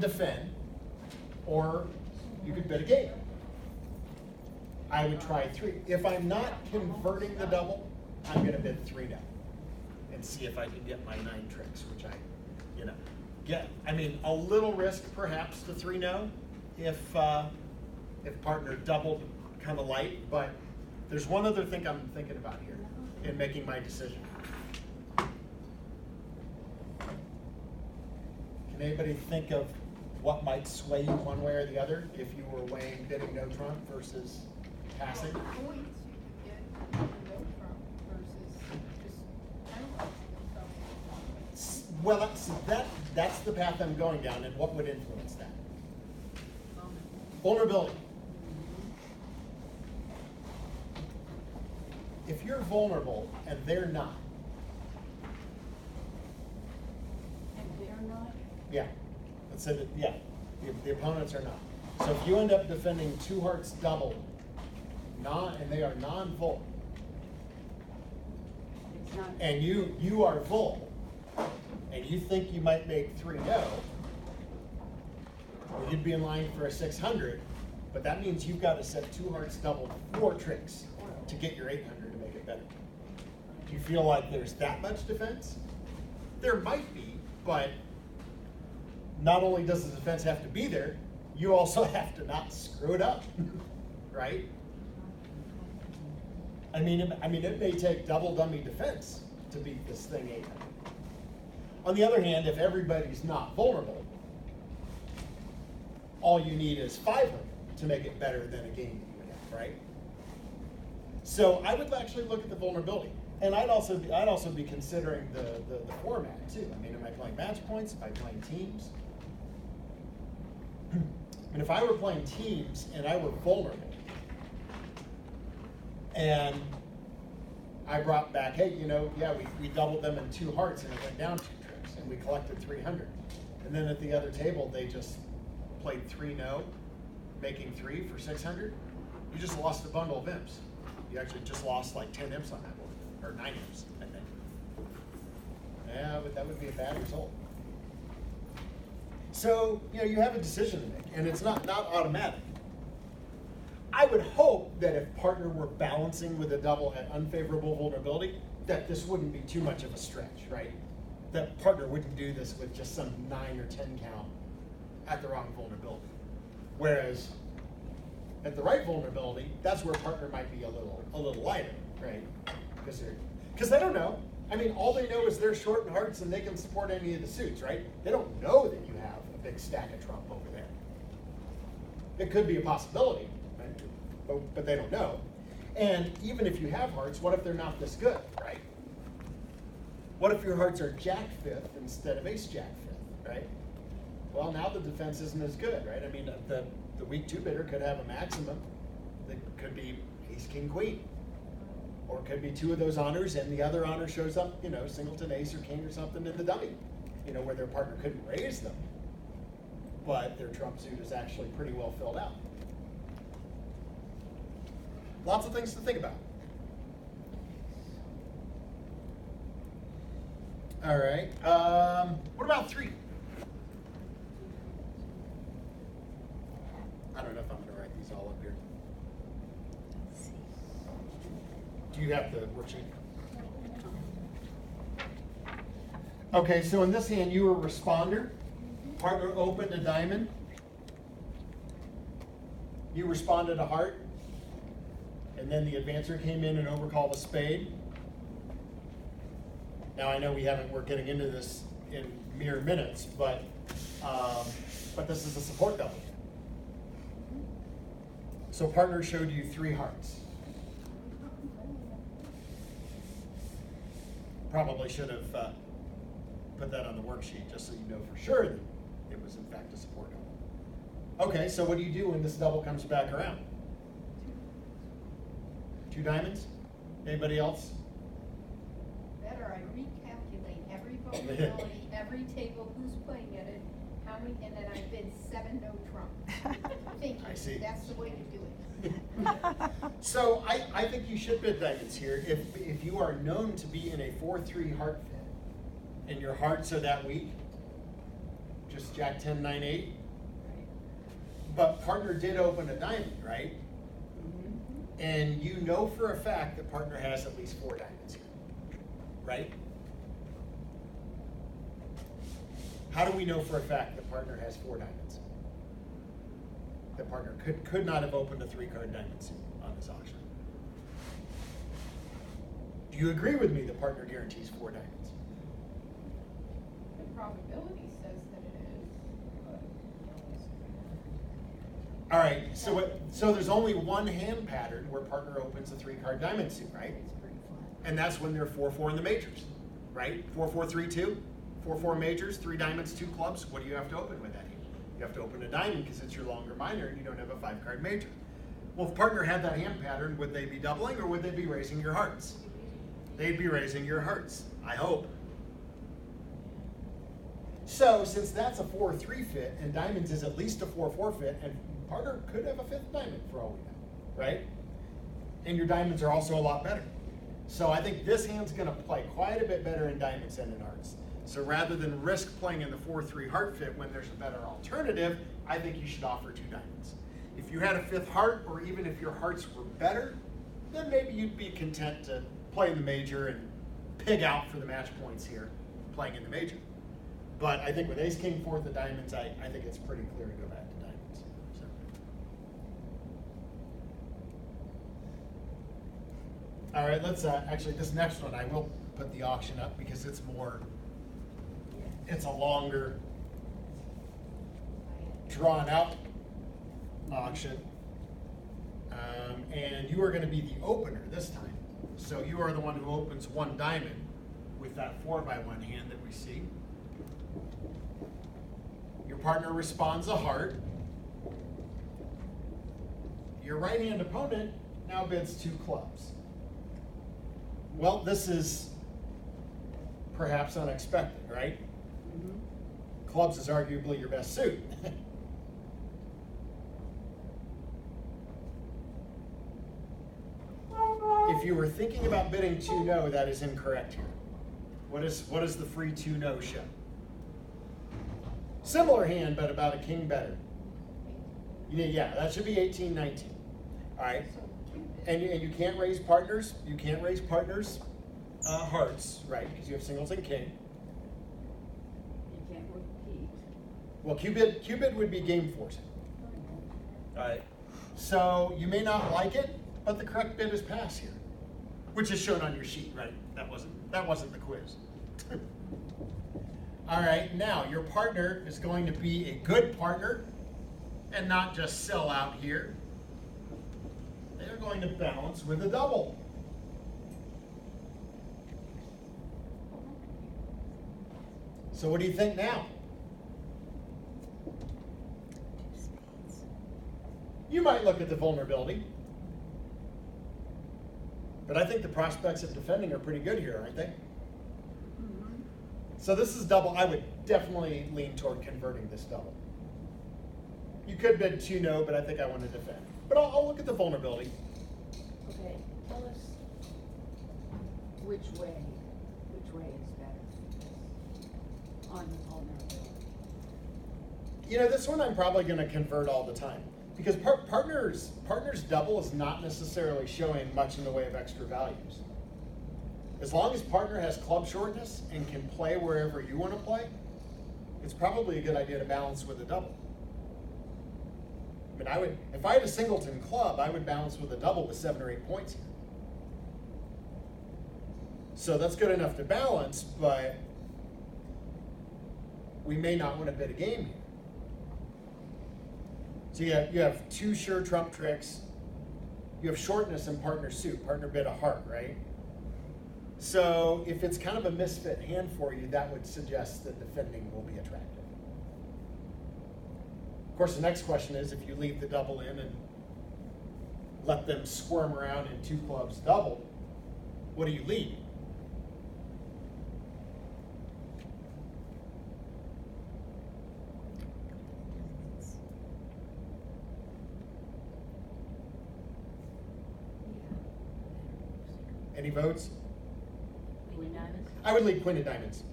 defend, or you could bet a game. I would try 3. If I'm not converting the double, I'm going to bid 3 now and see if I can get my 9 tricks, which I, get. I mean, a little risk perhaps to 3 no if partner doubled kind of light, but there's one other thing I'm thinking about here in making my decision. Can anybody think of what might sway you one way or the other if you were weighing bidding no trump versus passing? Points you could get no trump versus just trump. Well, that's the path I'm going down, and what would influence that? Vulnerability. If you're vulnerable and they're not. And they're not? Yeah. Let's say that, yeah, the opponents are not. So if you end up defending 2 hearts double, and they are non-full, and you are full, and you think you might make 3 no, well, you'd be in line for a 600, but that means you've got to set 2 hearts double 4 tricks to get your 800 to make it better. Do you feel like there's that much defense? There might be, but not only does the defense have to be there, you also have to not screw it up, right? I mean, it may take double dummy defense to beat this thing 800. On the other hand, if everybody's not vulnerable, all you need is 500 to make it better than a game that you would have, right? So I would actually look at the vulnerability. And I'd also be considering the format too. I mean, am I playing match points? Am I playing teams? And if I were playing teams and I were vulnerable, and I brought back, hey, we doubled them in 2 hearts and it went down 2 tricks, and we collected 300. And then at the other table, they just played 3 no, making 3 for 600. You just lost a bundle of imps. You actually just lost like 10 imps on that board, or 9 imps, I think. Yeah, but that would be a bad result. So, you have a decision to make, and it's not automatic. I would hope that if partner were balancing with a double at unfavorable vulnerability, that this wouldn't be too much of a stretch, right? That partner wouldn't do this with just some 9 or 10 count at the wrong vulnerability. Whereas at the right vulnerability, that's where partner might be a little lighter, right? Because they don't know. I mean, all they know is they're short in hearts and they can support any of the suits, right? They don't know that you have a big stack of trump over there. It could be a possibility, right? But they don't know. And even if you have hearts, what if they're not this good, right? What if your hearts are jack 5th instead of ace jack 5th, right? Well, now the defense isn't as good, right? I mean, the weak 2 bidder could have a maximum that could be ace king queen. Or it could be 2 of those honors and the other honor shows up, singleton ace or king or something in the dummy, where their partner couldn't raise them, but their trump suit is actually pretty well filled out. Lots of things to think about. All right, what about 3? I don't know if I'm gonna write these all up here. Do you have the worksheet? Okay, so in this hand, you were a responder. Partner opened a diamond. You responded a heart. And then the advancer came in and overcalled a spade. Now I know we're getting into this in mere minutes, but this is a support double. So partner showed you 3 hearts. Probably should have put that on the worksheet just so you know for sure that it was in fact a support double. Okay, so what do you do when this double comes back around? 2 diamonds? Anybody else? Better I recalculate every vulnerability, every table, who's playing at it, how many, and then I bid 7 no trump. Thank you. I see. That's the way to do it. So I think you should bid diamonds here. If you are known to be in a 4-3 heart fit and your hearts are that weak, just Jack 10, 9, 8. Right. But partner did open a diamond, right? Mm-hmm. And you know for a fact that partner has at least 4 diamonds here, right? How do we know for a fact that partner has 4 diamonds? That partner could not have opened a 3-card diamond suit on this auction. Do you agree with me that partner guarantees 4 diamonds? The probability says that it is, but All right, so there's only one hand pattern where partner opens a 3-card diamond suit, right? it's pretty flat. And that's when they're 4-4 in the majors, right? 4-4, 3-2, 4-4 majors, 3 diamonds, 2 clubs. What do you have to open with that hand? You have to open a diamond because it's your longer minor and you don't have a 5-card major. Well, if partner had that hand pattern, would they be doubling or would they be raising your hearts? They'd be raising your hearts, I hope. So since that's a 4-3 fit and diamonds is at least a 4-4 fit, and partner could have a 5th diamond for all we know, right? And your diamonds are also a lot better. So I think this hand's gonna play quite a bit better in diamonds than in hearts. So rather than risk playing in the 4-3 heart fit when there's a better alternative, I think you should offer 2 diamonds. If you had a 5th heart, or even if your hearts were better, then maybe you'd be content to play in the major and pig out for the match points here, playing in the major. But I think with ace, king, 4th of diamonds, I think it's pretty clear to go back to diamonds. So. All right, let's actually, this next one, I will put the auction up because it's more, it's a longer, drawn out auction. And you are going to be the opener this time. So you are the one who opens 1 diamond with that 4x1 hand that we see. Your partner responds a heart. Your right hand opponent now bids 2 clubs. Well, this is perhaps unexpected, right? Mm-hmm. Clubs is arguably your best suit. If you were thinking about bidding 2-no, that is incorrect here. What does the free 2-no show? Similar hand, but about a king better. Yeah, that should be 18-19. All right, So Cupid. and you can't raise partners. You can't raise partners' hearts, right? Because you have singles and king. You can't repeat. Well, Cupid would be game forcing. All right. So you may not like it, but the correct bid is pass here, which is shown on your sheet, right? That wasn't the quiz. All right, now your partner is going to be a good partner and not just sell out here. They're going to balance with a double. So what do you think now? You might look at the vulnerability, but I think the prospects of defending are pretty good here, aren't they? Mm-hmm. So this is double. I would definitely lean toward converting this double. You could bid 2-no, but I think I want to defend. But I'll look at the vulnerability. Okay, tell us which way is better on vulnerability. You know, this one I'm probably going to convert all the time because partners double is not necessarily showing much in the way of extra values. As long as partner has club shortness and can play wherever you want to play, it's probably a good idea to balance with a double. I mean, if I had a singleton club, I would balance with a double with 7 or 8 points here. So that's good enough to balance, but we may not want to bid a game here. So you have 2 sure trump tricks. You have shortness in partner suit. Partner bid a heart, right? So if it's kind of a misfit hand for you, that would suggest that defending will be attractive. Of course, the next question is if you leave the double in and let them squirm around in 2 clubs double, what do you leave? Any votes? Queen diamonds? I would leave queen of diamonds.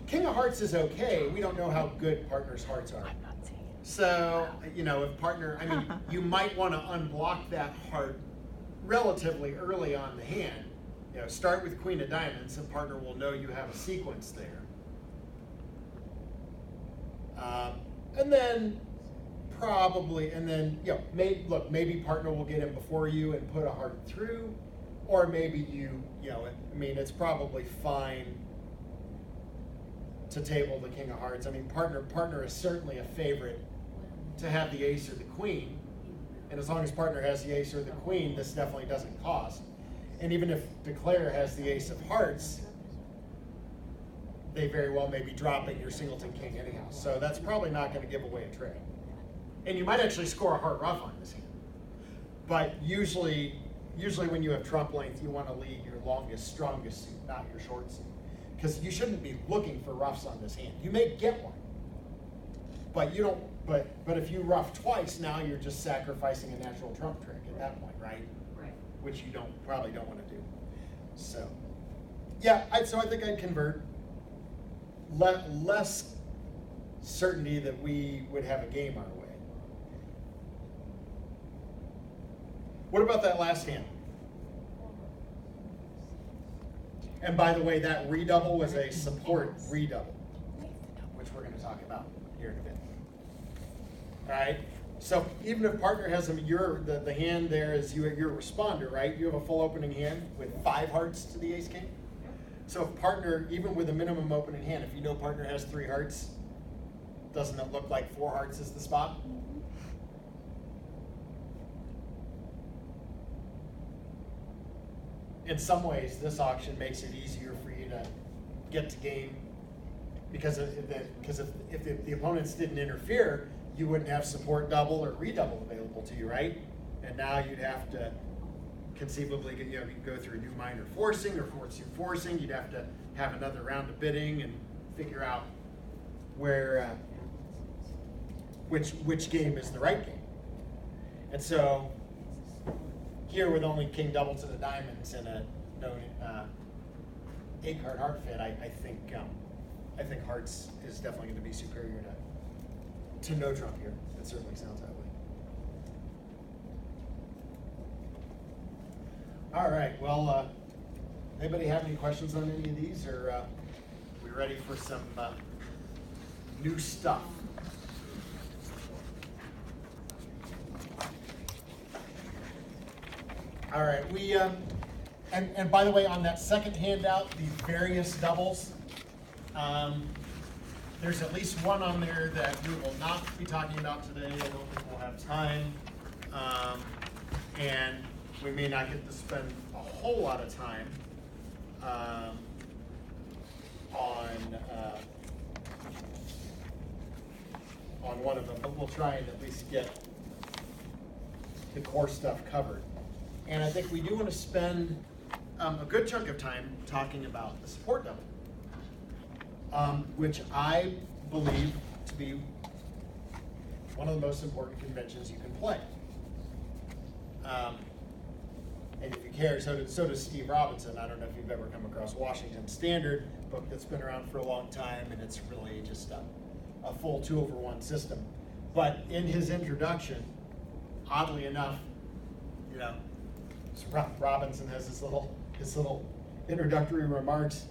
King of hearts is okay. We don't know how good partner's hearts are. So, you know, if partner, I mean, you might want to unblock that heart relatively early on the hand. You know, start with queen of diamonds, and partner will know you have a sequence there. And then probably, and then, you know, maybe partner will get in before you and put a heart through, or maybe you know, I mean, it's probably fine to table the king of hearts. I mean, partner is certainly a favorite to have the ace or the queen, and as long as partner has the ace or the queen, this definitely doesn't cost. And even if declare has the ace of hearts, they very well may be dropping your singleton king anyhow. So that's probably not going to give away a trade. And you might actually score a heart ruff on this hand. But usually when you have trump length, you want to lead your longest, strongest suit, not your short suit. Because you shouldn't be looking for ruffs on this hand. You may get one, but you don't. But if you ruff twice, now you're just sacrificing a natural trump trick at that point, right? Right. Which you probably don't want to do. So, yeah. So I think I'd convert. Less certainty that we would have a game our way. What about that last hand? And by the way, that redouble was a support redouble, which we're going to talk about here in a bit. All right. So even if partner has the hand there is your responder, right? You have a full opening hand with 5 hearts to the ace king. So if partner, even with a minimum opening hand, if you know partner has 3 hearts, doesn't it look like 4 hearts is the spot? In some ways, this auction makes it easier for you to get to game because if the opponents didn't interfere, you wouldn't have support double or redouble available to you, right? And now you'd have to conceivably go through new minor forcing or forcing. You'd have to have another round of bidding and figure out where which game is the right game. And so here with only king double to the diamonds and a no 8-card heart fit, I think hearts is definitely going to be superior to no trump here. It certainly sounds that way. All right, well, anybody have any questions on any of these, or we ready for some new stuff? All right, and by the way, on that second handout, the various doubles, there's at least one on there that we will not be talking about today. I don't think we'll have time, and we may not get to spend a whole lot of time on one of them, but we'll try and at least get the core stuff covered. And I think we do want to spend a good chunk of time talking about the support double, which I believe to be one of the most important conventions you can play. And if you care, so does Steve Robinson. I don't know if you've ever come across Washington Standard, book that's been around for a long time, and it's really just a full 2-over-1 system. But in his introduction, oddly enough, you know, Robinson has his little introductory remarks,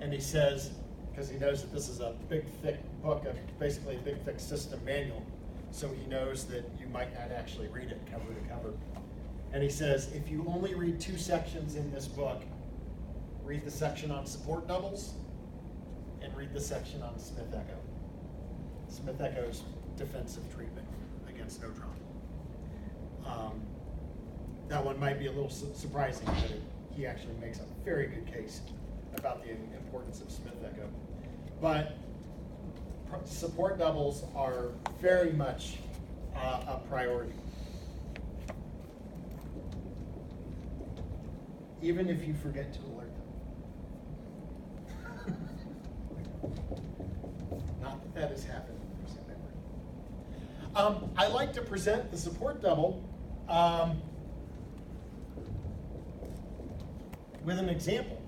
and he says, because he knows that this is a big, thick book, basically a big, thick system manual, so he knows that you might not actually read it cover to cover. And he says, if you only read 2 sections in this book, read the section on support doubles and read the section on Smith Echo. Smith Echo's defensive treatment against no trump. That one might be a little surprising, but he actually makes a very good case about the importance of Smith Echo. But support doubles are very much a priority. Even if you forget to alert them. Not that that has happened. I like to present the support double with an example.